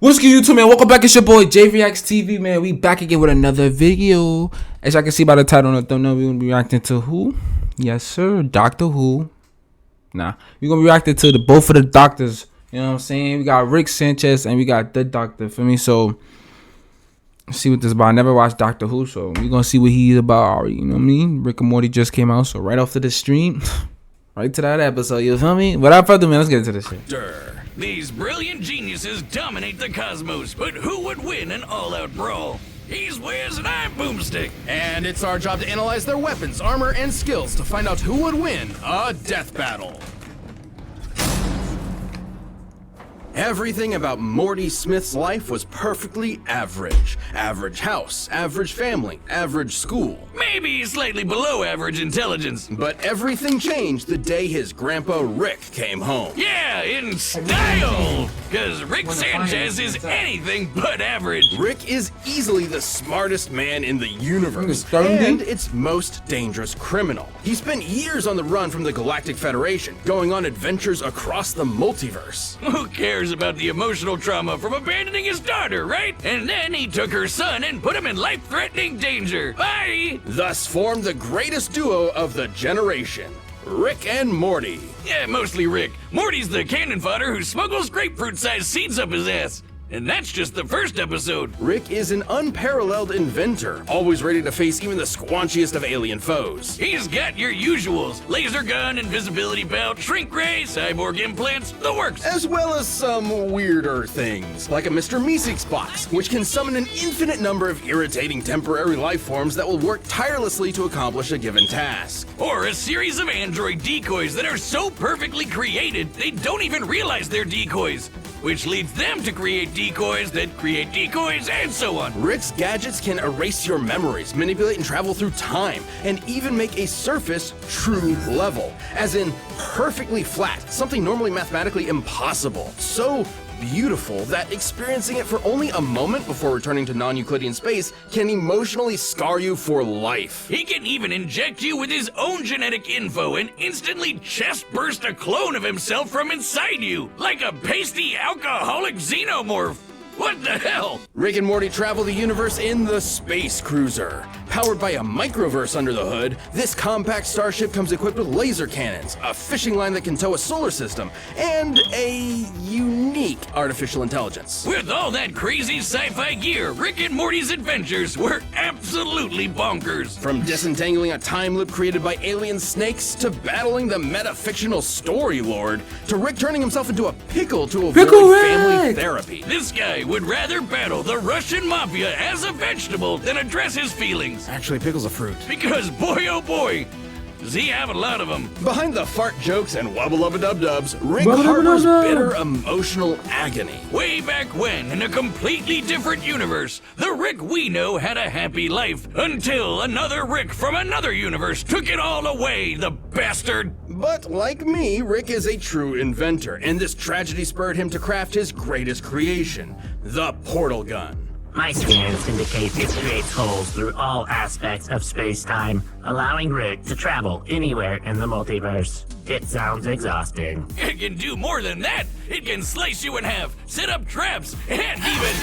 What's good, YouTube, man? Welcome back. It's your boy JVX TV, man. We back again with another video. As y'all can see by the title and the thumbnail, we're gonna be reacting to who? Yes, sir, Doctor Who. We're gonna be reacting to both of the doctors. You know what I'm saying? We got Rick Sanchez and we got the Doctor. For me, so let's see what this is about. I never watched Doctor Who, so we're gonna see what he's about. You know what I mean? Rick and Morty just came out, so right off to the stream, right to that episode. You feel me? Without further ado, man, let's get into this shit. These brilliant geniuses dominate the cosmos, but who would win an all-out brawl? He's Wiz and I'm Boomstick. And it's our job to analyze their weapons, armor, and skills to find out who would win a death battle. Everything about Morty Smith's life was perfectly average. Average house, average family, average school. Maybe slightly below average intelligence. But everything changed the day his grandpa Rick came home. Yeah, in style! Cause Rick Sanchez is anything but average. Rick is easily the smartest man in the universe, and its most dangerous criminal. He spent years on the run from the Galactic Federation, going on adventures across the multiverse. Who cares about the emotional trauma from abandoning his daughter, right? And then he took her son and put him in life-threatening danger. Bye! Thus formed the greatest duo of the generation, Rick and Morty. Yeah, mostly Rick. Morty's the cannon fodder who smuggles grapefruit-sized seeds up his ass. And that's just the first episode. Rick is an unparalleled inventor, always ready to face even the squanchiest of alien foes. He's got your usuals. Laser gun, invisibility belt, shrink ray, cyborg implants, the works. As well as some weirder things, like a Mr. Meeseeks box, which can summon an infinite number of irritating temporary life forms that will work tirelessly to accomplish a given task. Or a series of android decoys that are so perfectly created, they don't even realize they're decoys. Which leads them to create decoys that create decoys, and so on. Rick's gadgets can erase your memories, manipulate and travel through time, and even make a surface true level. As in, perfectly flat, something normally mathematically impossible. So beautiful that experiencing it for only a moment before returning to non-Euclidean space can emotionally scar you for life. He can even inject you with his own genetic info and instantly chest burst a clone of himself from inside you, like a pasty alcoholic xenomorph. What the hell? Rick and Morty travel the universe in the Space Cruiser. Powered by a microverse under the hood, this compact starship comes equipped with laser cannons, a fishing line that can tow a solar system, and a unique artificial intelligence. With all that crazy sci-fi gear, Rick and Morty's adventures were absolutely bonkers. From disentangling a time loop created by alien snakes, to battling the meta-fictional story lord, to Rick turning himself into a pickle to avoid family therapy. This guy would rather battle the Russian mafia as a vegetable than address his feelings. Actually, pickle's a fruit. Because boy oh boy, does he have a lot of them. Behind the fart jokes and wubba-lubba-dub-dubs, Rick harbors bitter emotional agony. Way back when, in a completely different universe, the Rick we know had a happy life, until another Rick from another universe took it all away, the bastard! But like me, Rick is a true inventor, and this tragedy spurred him to craft his greatest creation, the portal gun. My scans indicate it creates holes through all aspects of space-time, allowing Rick to travel anywhere in the multiverse. It sounds exhausting. It can do more than that! It can slice you in half, set up traps, and even...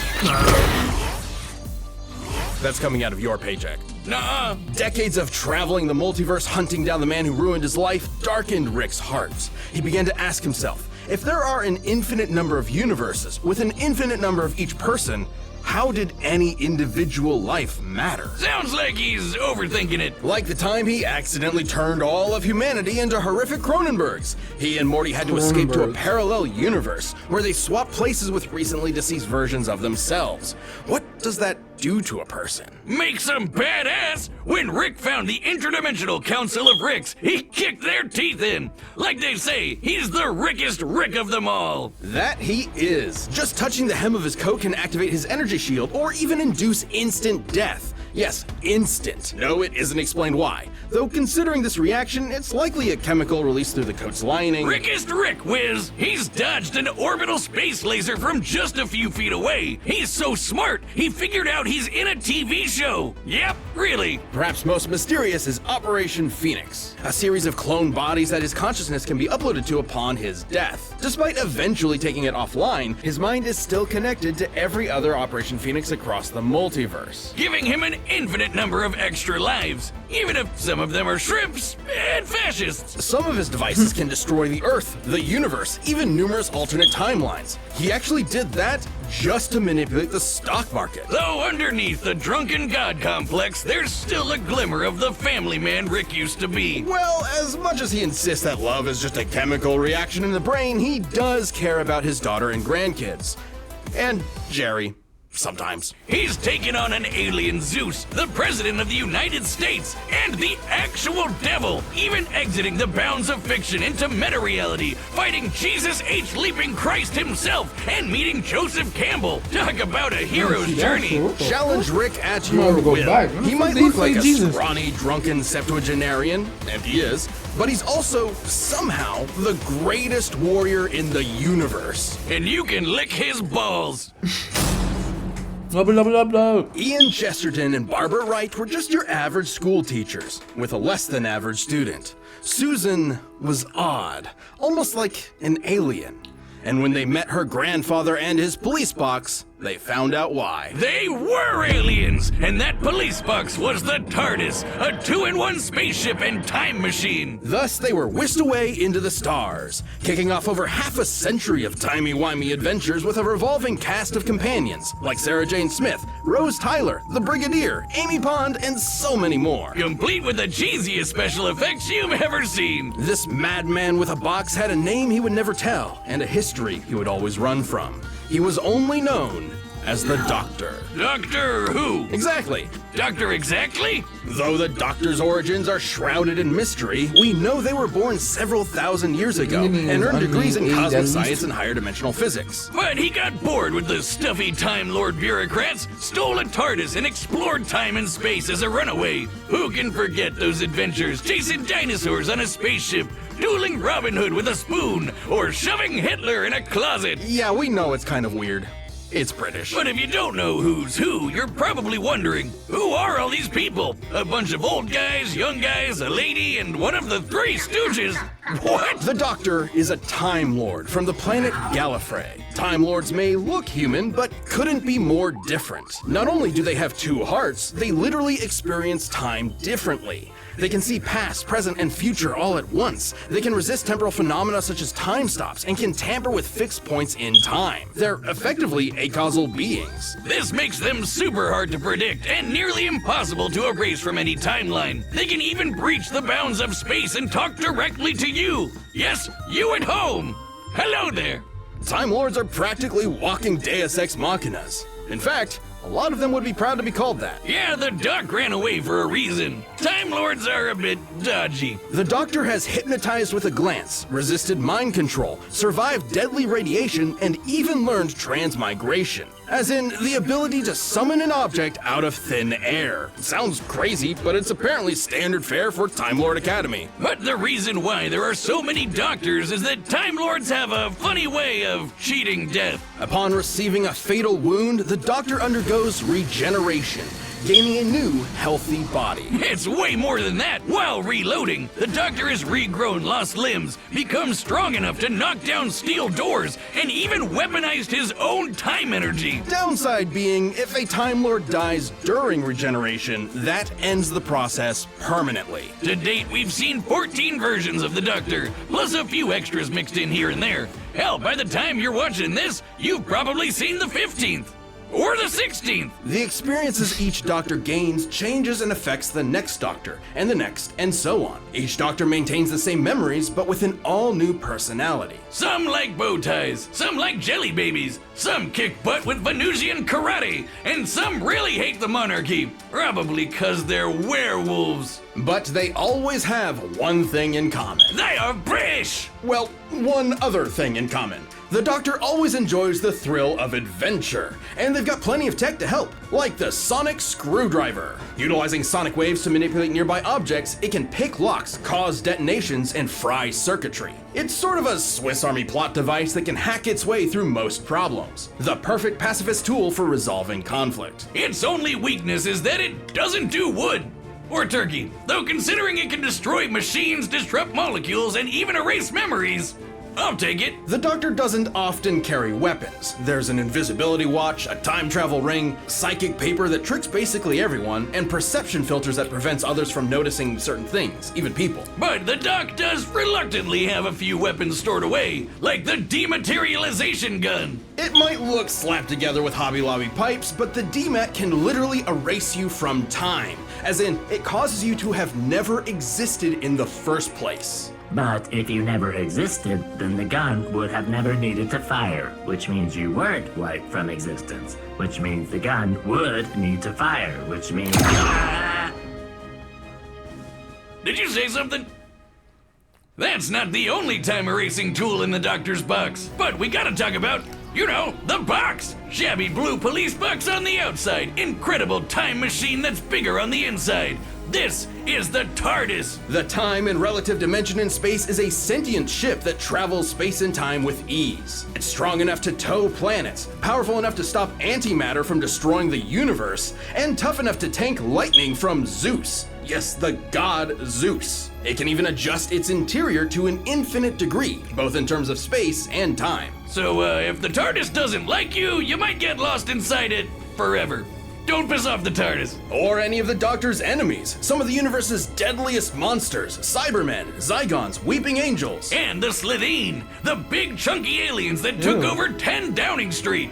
That's coming out of your paycheck. Nuh-uh. Decades of traveling the multiverse, hunting down the man who ruined his life, darkened Rick's heart. He began to ask himself, if there are an infinite number of universes, with an infinite number of each person, how did any individual life matter? Sounds like he's overthinking it. Like the time he accidentally turned all of humanity into horrific Cronenbergs. He and Morty had to escape to a parallel universe where they swapped places with recently deceased versions of themselves. What does that do to a person? Makes them badass! When Rick found the Interdimensional Council of Ricks, he kicked their teeth in. Like they say, he's the Rickest Rick of them all. That he is. Just touching the hem of his coat can activate his energy shield or even induce instant death. Yes, instant. No, it isn't explained why. Though considering this reaction, it's likely a chemical released through the coat's lining. Rickest Rick Whiz! He's dodged an orbital space laser from just a few feet away. He's so smart, he figured out he's in a TV show. Yep, really. Perhaps most mysterious is Operation Phoenix, a series of clone bodies that his consciousness can be uploaded to upon his death. Despite eventually taking it offline, his mind is still connected to every other Operation Phoenix across the multiverse. Giving him an infinite number of extra lives, even if some of them are shrimps and fascists. Some of his devices can destroy the Earth, the universe, even numerous alternate timelines. He actually did that just to manipulate the stock market. Though underneath the drunken god complex, there's still a glimmer of the family man Rick used to be. Well, as much as he insists that love is just a chemical reaction in the brain, he does care about his daughter and grandkids. And Jerry. Sometimes. He's taken on an alien Zeus, the President of the United States, and the actual devil, even exiting the bounds of fiction into meta-reality, fighting Jesus H. Leaping Christ himself, and meeting Joseph Campbell. Talk about a hero's journey. Challenge Rick at your will. He might look like a scrawny, drunken septuagenarian, and he is, but he's also, somehow, the greatest warrior in the universe. And you can lick his balls. Blah, blah, blah, blah. Ian Chesterton and Barbara Wright were just your average school teachers, with a less than average student. Susan was odd, almost like an alien. And when they met her grandfather and his police box, they found out why. They were aliens, and that police box was the TARDIS, a 2-in-1 spaceship and time machine. Thus, they were whisked away into the stars, kicking off over half a century of timey-wimey adventures with a revolving cast of companions, like Sarah Jane Smith, Rose Tyler, the Brigadier, Amy Pond, and so many more. Complete with the cheesiest special effects you've ever seen. This madman with a box had a name he would never tell, and a history he would always run from. He was only known as the Doctor. Doctor Who? Exactly. Doctor Exactly? Though the Doctor's origins are shrouded in mystery, we know they were born several thousand years ago and earned degrees in cosmic science and higher dimensional physics. But he got bored with the stuffy Time Lord bureaucrats, stole a TARDIS, and explored time and space as a runaway. Who can forget those adventures, chasing dinosaurs on a spaceship, dueling Robin Hood with a spoon, or shoving Hitler in a closet? Yeah, we know it's kind of weird. It's British. But if you don't know who's who, you're probably wondering, who are all these people? A bunch of old guys, young guys, a lady, and one of the Three Stooges? What? The Doctor is a Time Lord from the planet Gallifrey. Time Lords may look human, but couldn't be more different. Not only do they have two hearts, they literally experience time differently. They can see past, present, and future all at once. They can resist temporal phenomena such as time stops and can tamper with fixed points in time. They're effectively acausal beings. This makes them super hard to predict and nearly impossible to erase from any timeline. They can even breach the bounds of space and talk directly to you. Yes, you at home. Hello there. Time Lords are practically walking Deus Ex Machinas. In fact, a lot of them would be proud to be called that. Yeah, the Doc ran away for a reason. Time Lords are a bit dodgy. The Doctor has hypnotized with a glance, resisted mind control, survived deadly radiation, and even learned transmigration. As in, the ability to summon an object out of thin air. Sounds crazy, but it's apparently standard fare for Time Lord Academy. But the reason why there are so many doctors is that Time Lords have a funny way of cheating death. Upon receiving a fatal wound, the Doctor undergoes regeneration, gaining a new, healthy body. It's way more than that. While reloading, the Doctor has regrown lost limbs, become strong enough to knock down steel doors, and even weaponized his own time energy. Downside being, if a Time Lord dies during regeneration, that ends the process permanently. To date, we've seen 14 versions of the Doctor, plus a few extras mixed in here and there. Hell, by the time you're watching this, you've probably seen the 15th. Or the 16th! The experiences each Doctor gains changes and affects the next Doctor, and the next, and so on. Each Doctor maintains the same memories, but with an all-new personality. Some like bow ties, some like jelly babies, some kick butt with Venusian karate, and some really hate the monarchy, probably 'cause they're werewolves. But they always have one thing in common. They are British! Well, one other thing in common. The Doctor always enjoys the thrill of adventure, and they've got plenty of tech to help, like the sonic screwdriver. Utilizing sonic waves to manipulate nearby objects, it can pick locks, cause detonations, and fry circuitry. It's sort of a Swiss Army plot device that can hack its way through most problems. The perfect pacifist tool for resolving conflict. Its only weakness is that it doesn't do wood or turkey, though considering it can destroy machines, disrupt molecules, and even erase memories, I'll take it. The Doctor doesn't often carry weapons. There's an invisibility watch, a time travel ring, psychic paper that tricks basically everyone, and perception filters that prevents others from noticing certain things, even people. But the Doc does reluctantly have a few weapons stored away, like the dematerialization gun. It might look slapped together with Hobby Lobby pipes, but the DMAT can literally erase you from time, as in, it causes you to have never existed in the first place. But if you never existed, then the gun would have never needed to fire, which means you weren't wiped from existence, which means the gun would need to fire, which means... Did you say something? That's not the only time erasing tool in the Doctor's box, but we gotta talk about, you know, the box! Shabby blue police box on the outside, incredible time machine that's bigger on the inside. This is the TARDIS. The time and relative dimension in space is a sentient ship that travels space and time with ease. It's strong enough to tow planets, powerful enough to stop antimatter from destroying the universe, and tough enough to tank lightning from Zeus. Yes, the god Zeus. It can even adjust its interior to an infinite degree, both in terms of space and time. So, if the TARDIS doesn't like you, you might get lost inside it forever. Don't piss off the TARDIS. Or any of the Doctor's enemies, some of the universe's deadliest monsters, Cybermen, Zygons, Weeping Angels. And the Slitheen, the big chunky aliens that took over 10 Downing Street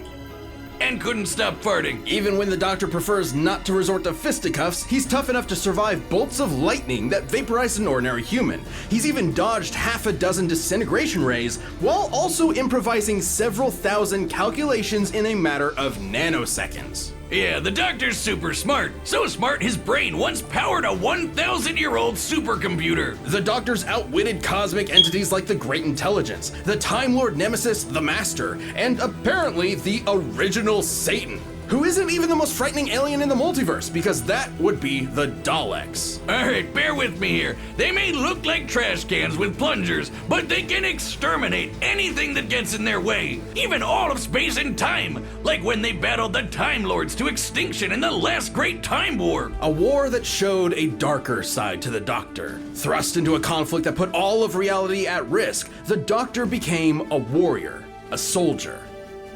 and couldn't stop farting. Even when the Doctor prefers not to resort to fisticuffs, he's tough enough to survive bolts of lightning that vaporize an ordinary human. He's even dodged half a dozen disintegration rays, while also improvising several thousand calculations in a matter of nanoseconds. Yeah, the Doctor's super smart. So smart his brain once powered a 1,000-year-old supercomputer. The Doctor's outwitted cosmic entities like the Great Intelligence, the Time Lord Nemesis, the Master, and apparently the original Satan, who isn't even the most frightening alien in the multiverse, because that would be the Daleks. Alright, bear with me here. They may look like trash cans with plungers, but they can exterminate anything that gets in their way, even all of space and time, like when they battled the Time Lords to extinction in the last Great Time War. A war that showed a darker side to the Doctor. Thrust into a conflict that put all of reality at risk, the Doctor became a warrior, a soldier,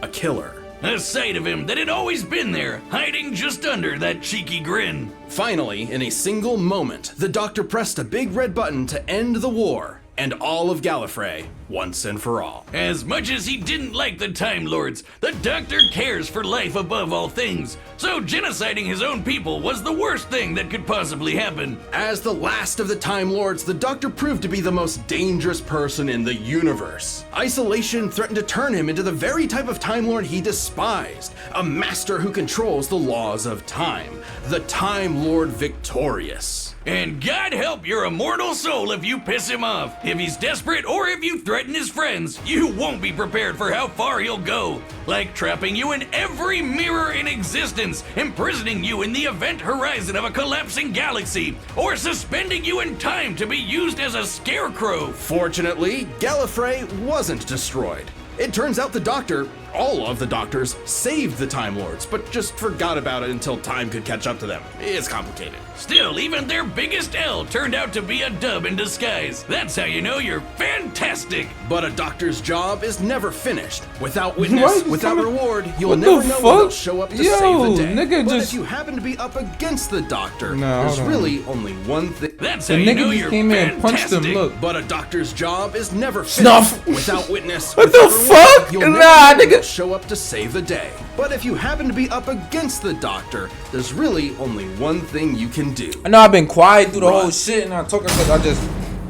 a killer. A side of him that had always been there, hiding just under that cheeky grin. Finally, in a single moment, the Doctor pressed a big red button to end the war and all of Gallifrey once and for all. As much as he didn't like the Time Lords, the Doctor cares for life above all things. So genociding his own people was the worst thing that could possibly happen. As the last of the Time Lords, the Doctor proved to be the most dangerous person in the universe. Isolation threatened to turn him into the very type of Time Lord he despised, a master who controls the laws of time, the Time Lord Victorious. And God help your immortal soul if you piss him off. If he's desperate or if you threaten his friends, you won't be prepared for how far he'll go. Like trapping you in every mirror in existence, imprisoning you in the event horizon of a collapsing galaxy, or suspending you in time to be used as a scarecrow. Fortunately, Gallifrey wasn't destroyed. It turns out the Doctor, all of the Doctors, saved the Time Lords, but just forgot about it until time could catch up to them. It's complicated. Still, even their biggest L turned out to be a dub in disguise. That's how you know you're fantastic. But a Doctor's job is never finished. Without witness, without reward, you'll What never the know fuck? when they'll show up to Yo, save the day. nigga But just- if you happen to be up against the Doctor, Nah, there's hold on. really only one thing. That's The how you nigga know just you're came in and punched him, fantastic. look. But a Doctor's job is never finished. Snuff. Without witness, What without the reward, fuck? You'll Nah, never know when nigga. they'll show up to save the day. But if you happen to be up against the Doctor, there's really only one thing you can do. I know I've been quiet through the Run. whole shit, and I talk because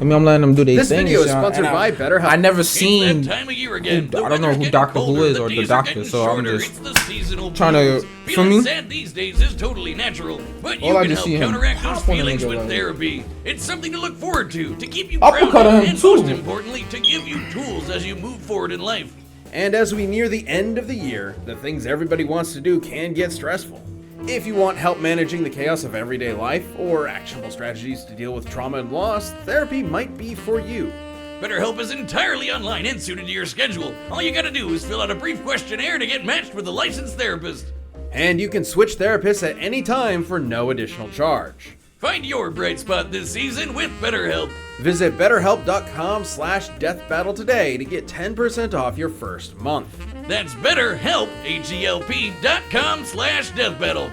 I'm letting them do their This thing. video and is shit, sponsored and by BetterHelp. I never It's seen. that time of year again. I don't know who Doctor Who is or the Doctor, so I'm just trying to- feel Feeling me? sad these days is totally natural, but you All I can just help see him counteract those pop on a feelings nigga with like- therapy. It's something to look forward to keep you Uppercut grounded, him and too. most importantly, to give you tools as you move forward in life. And as we near the end of the year, the things everybody wants to do can get stressful. If you want help managing the chaos of everyday life, or actionable strategies to deal with trauma and loss, therapy might be for you. BetterHelp is entirely online and suited to your schedule. All you gotta do is fill out a brief questionnaire to get matched with a licensed therapist. And you can switch therapists at any time for no additional charge. Find your bright spot this season with BetterHelp. Visit betterhelp.com/deathbattle today to get 10% off your first month. That's BetterHelp, HELP.com/deathbattle.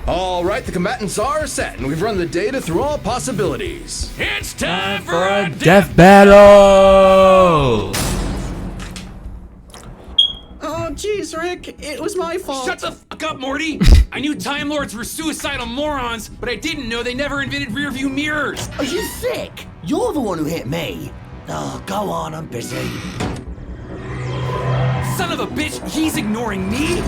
All right, the combatants are set, and we've run the data through all possibilities. It's time for a Death battle! Oh, jeez, Rick. It was my fault. Shut the fuck up, Morty! I knew Time Lords were suicidal morons, but I didn't know they never invented rearview mirrors! Are you sick? You're the one who hit me. Oh, go on, I'm busy. Son of a bitch, he's ignoring me?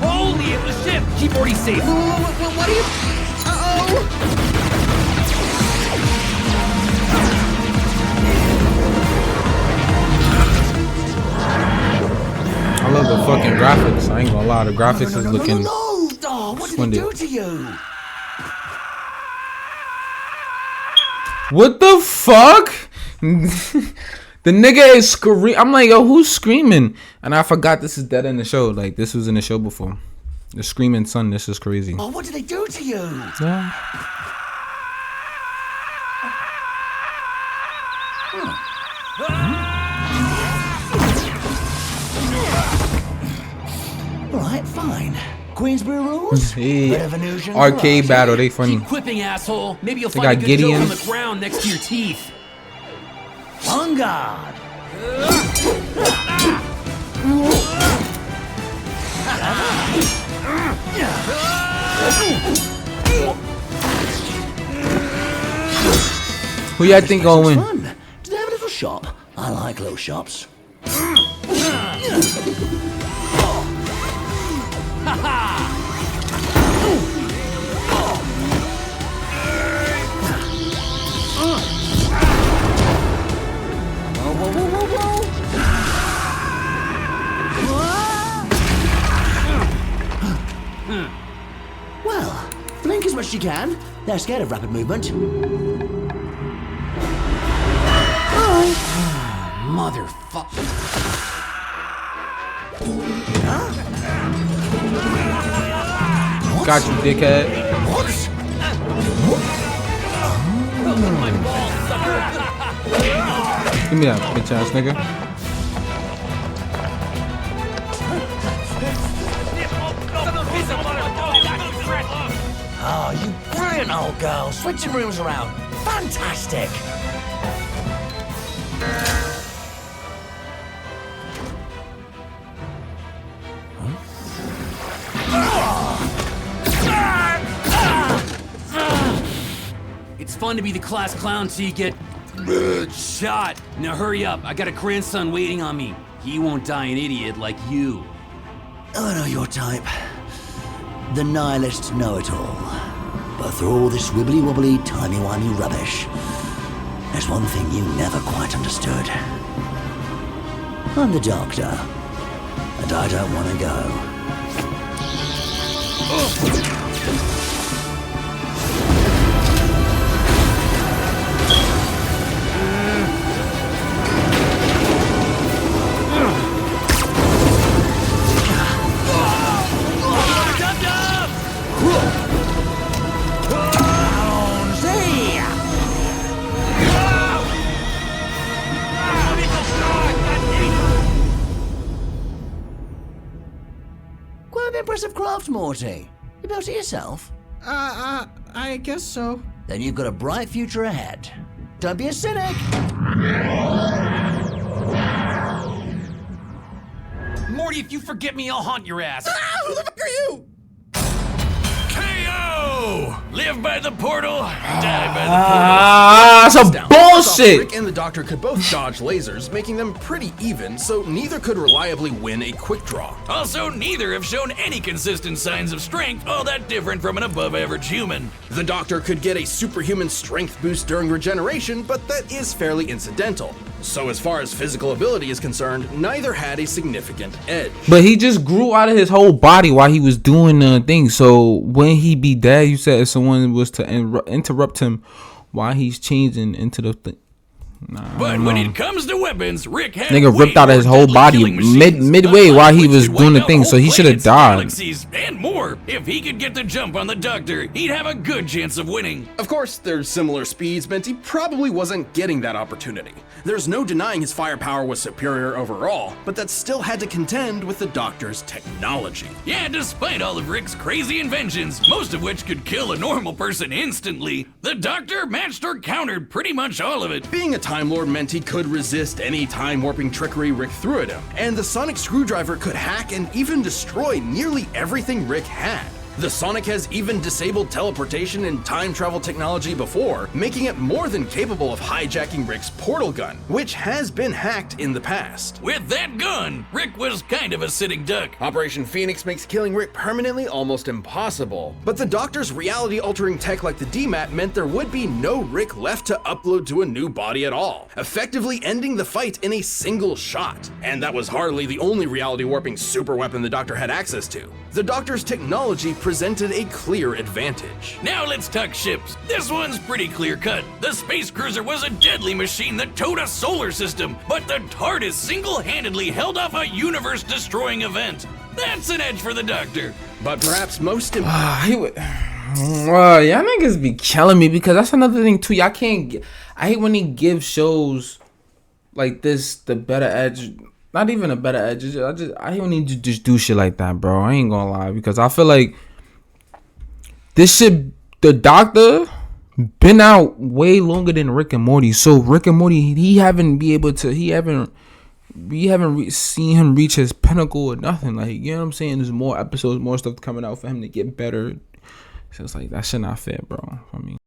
Holy, it was shit! Keep Morty safe! What are you... Uh-oh! I love the fucking graphics. I ain't gonna lie, the graphics is looking. No! Oh, what did he do to you? What the fuck? The nigga is screaming. I'm like, yo, who's screaming? And I forgot this is dead in the show. Like, this was in the show before. The screaming son, this is crazy. Oh, what did they do to you? Yeah. Alright, fine. Queensbury rules? Hey, Bit of illusion, arcade right? battle, they funny. Keep quipping, asshole! Maybe you'll They find a got good joke Gideon. on the ground next to your teeth. On guard. Who y'all think gonna win? Fun. Do they have a little shop? I like little shops. Well, blink as much as you can. They're scared of rapid movement. Motherfucker. Got you, dickhead. Give me that bitch ass nigga. Oh, you brilliant old girl. Switching rooms around. Fantastic. It's fun to be the class clown till you get shot. Now hurry up, I got a grandson waiting on me. He won't die an idiot like you. I know your type. The nihilist know-it-all. But through all this wibbly-wobbly, timey-wimey rubbish, there's one thing you never quite understood. I'm the doctor, and I don't want to go. Quite an impressive craft, Morty. You built it yourself? I guess so. Then you've got a bright future ahead. Don't be a cynic! Morty, if you forget me, I'll haunt your ass. Who the fuck are you? KO! So, live by the portal, die by the Ah, some Down. First off, bullshit. Rick and the Doctor could both dodge lasers, making them pretty even, so neither could reliably win a quick draw. portal. Also, neither have shown any consistent signs of strength all that different from an above-average human. The Doctor could get a superhuman strength boost during regeneration, but that is fairly incidental. So as far as physical ability is concerned, neither had a significant edge. But he just grew out of his whole body while he was doing the thing. So when he be dead, you said if someone was to interrupt him while he's changing into the thing. But when it comes to weapons, Rick had Nigga way ripped out more his whole deadly body killing machines, midway unlike while he which was could doing wipe the out thing, whole so he should have planets and died. galaxies and more. If he could get the jump on the Doctor, he'd have a good chance of winning. Of course, their similar speeds meant he probably wasn't getting that opportunity. There's no denying his firepower was superior overall, but that still had to contend with the Doctor's technology. Yeah, despite all of Rick's crazy inventions, most of which could kill a normal person instantly, the Doctor matched or countered pretty much all of it. Being a Time Lord meant he could resist any time warping trickery Rick threw at him, and the sonic screwdriver could hack and even destroy nearly everything Rick had. The Sonic has even disabled teleportation and time travel technology before, making it more than capable of hijacking Rick's portal gun, which has been hacked in the past. With that gun, Rick was kind of a sitting duck. Operation Phoenix makes killing Rick permanently almost impossible. But the Doctor's reality-altering tech like the DMAT meant there would be no Rick left to upload to a new body at all, effectively ending the fight in a single shot. And that was hardly the only reality-warping superweapon the Doctor had access to. The Doctor's technology presented a clear advantage. Now let's talk ships. This one's pretty clear-cut. The space cruiser was a deadly machine that towed a solar system, but the TARDIS single-handedly held off a universe-destroying event. That's an edge for the Doctor. But perhaps most He would. Y'all niggas be killing me because that's another thing too. Y'all can't. I hate when he gives shows like this the better edge. Not even a better edge. I hate when he just do shit like that, bro. I ain't gonna lie because I feel like this shit. The Doctor been out way longer than Rick and Morty. So Rick and Morty, we haven't seen him reach his pinnacle or nothing. Like, you know what I'm saying? There's more episodes, more stuff coming out for him to get better. So it's like that shit not fair, bro. I mean.